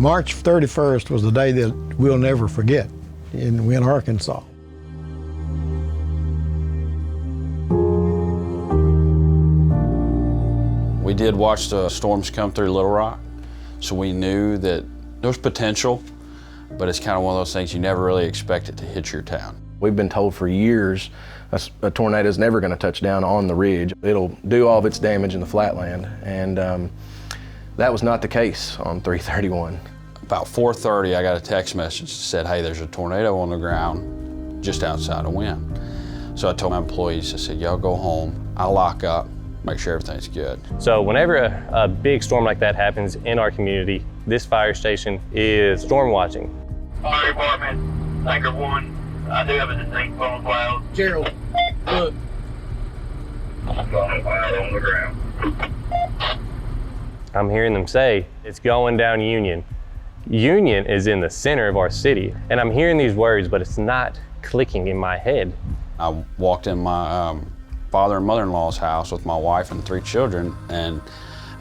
March 31st was the day that we'll never forget in Wynne, Arkansas. We did watch the storms come through Little Rock, so we knew that there was potential, but it's kind of one of those things you never really expect it to hit your town. We've been told for years a tornado is never going to touch down on the ridge. It'll do all of its damage in the flatland, and that was not the case on 3/31. About 4:30, I got a text message that said, hey, there's a tornado on the ground just outside of Wynne. So I told my employees, I said, y'all go home, I'll lock up, make sure everything's good. So whenever a big storm like that happens in our community, this fire station is storm watching. Fire department, Tanker 1. I do have a distinct phone cloud. Gerald, look. Fire on the ground. I'm hearing them say, it's going down Union. Union is in the center of our city, and I'm hearing these words, but it's not clicking in my head. I walked in my father and mother-in-law's house with my wife and 3 children, and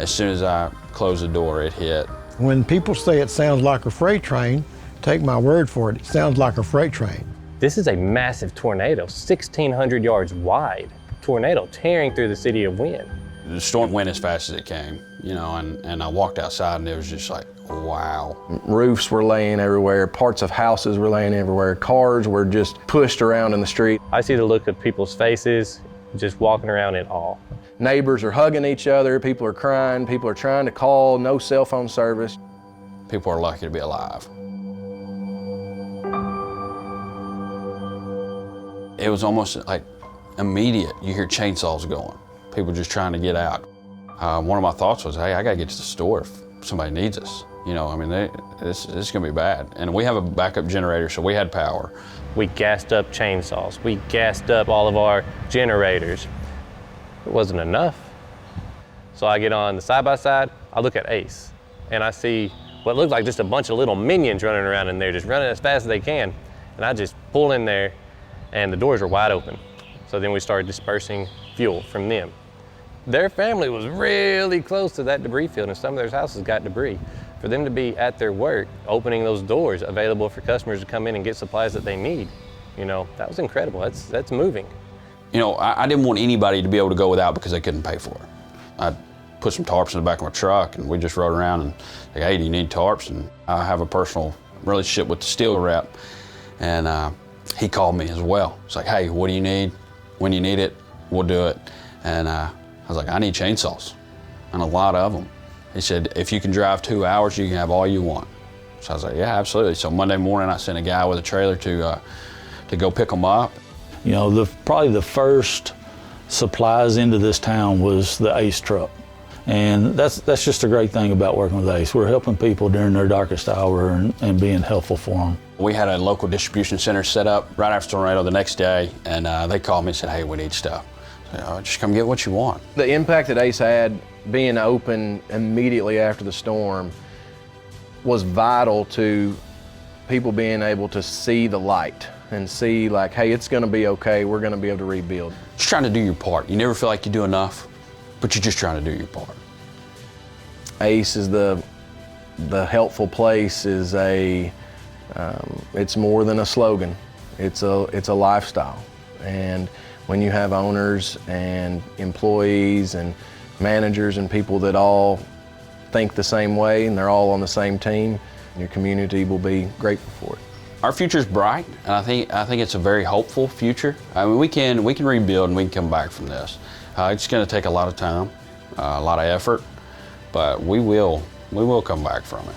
as soon as I closed the door, it hit. When people say it sounds like a freight train, take my word for it, it sounds like a freight train. This is a massive tornado, 1,600 yards wide tornado tearing through the city of Wynne. The storm went as fast as it came, you know, and I walked outside and it was just like, wow. Roofs were laying everywhere, parts of houses were laying everywhere, cars were just pushed around in the street. I see the look of people's faces, just walking around in awe. Neighbors are hugging each other, people are crying, people are trying to call, no cell phone service. People are lucky to be alive. It was almost like immediate. You hear chainsaws going, people just trying to get out. One of my thoughts was, hey, I gotta get to the store if somebody needs us. You know, I mean, this is gonna be bad. And we have a backup generator, so we had power. We gassed up chainsaws. We gassed up all of our generators. It wasn't enough. So I get on the side-by-side, I look at Ace, and I see what looked like just a bunch of little minions running around in there, just running as fast as they can. And I just pull in there, and the doors are wide open. So then we started dispersing fuel from them. Their family was really close to that debris field, and some of their houses got debris. For them to be at their work, opening those doors available for customers to come in and get supplies that they need, you know, that was incredible. That's moving. You know, I didn't want anybody to be able to go without because they couldn't pay for it. I put some tarps in the back of my truck, and we just rode around and like, hey, do you need tarps? And I have a personal relationship with the steel rep, and he called me as well. It's like, hey, what do you need? When you need it, we'll do it. And I was like, I need chainsaws, and a lot of them. He said, if you can drive 2 hours, you can have all you want. So I was like, yeah, absolutely. So Monday morning, I sent a guy with a trailer to go pick them up. You know, probably the first supplies into this town was the Ace truck. And that's just a great thing about working with Ace. We're helping people during their darkest hour and being helpful for them. We had a local distribution center set up right after the tornado the next day, and they called me and said, hey, we need stuff. So, just come get what you want. The impact that Ace had being open immediately after the storm was vital to people being able to see the light and see like, hey, it's gonna be okay, we're gonna be able to rebuild. Just trying to do your part. You never feel like you do enough, but you're just trying to do your part. Ace is the helpful place is it's more than a slogan. It's a lifestyle. And when you have owners and employees and managers and people that all think the same way and they're all on the same team, your community will be grateful for it. Our future's bright, and I think it's a very hopeful future. I mean, we can rebuild and we can come back from this. It's going to take a lot of time, a lot of effort, but we will come back from it.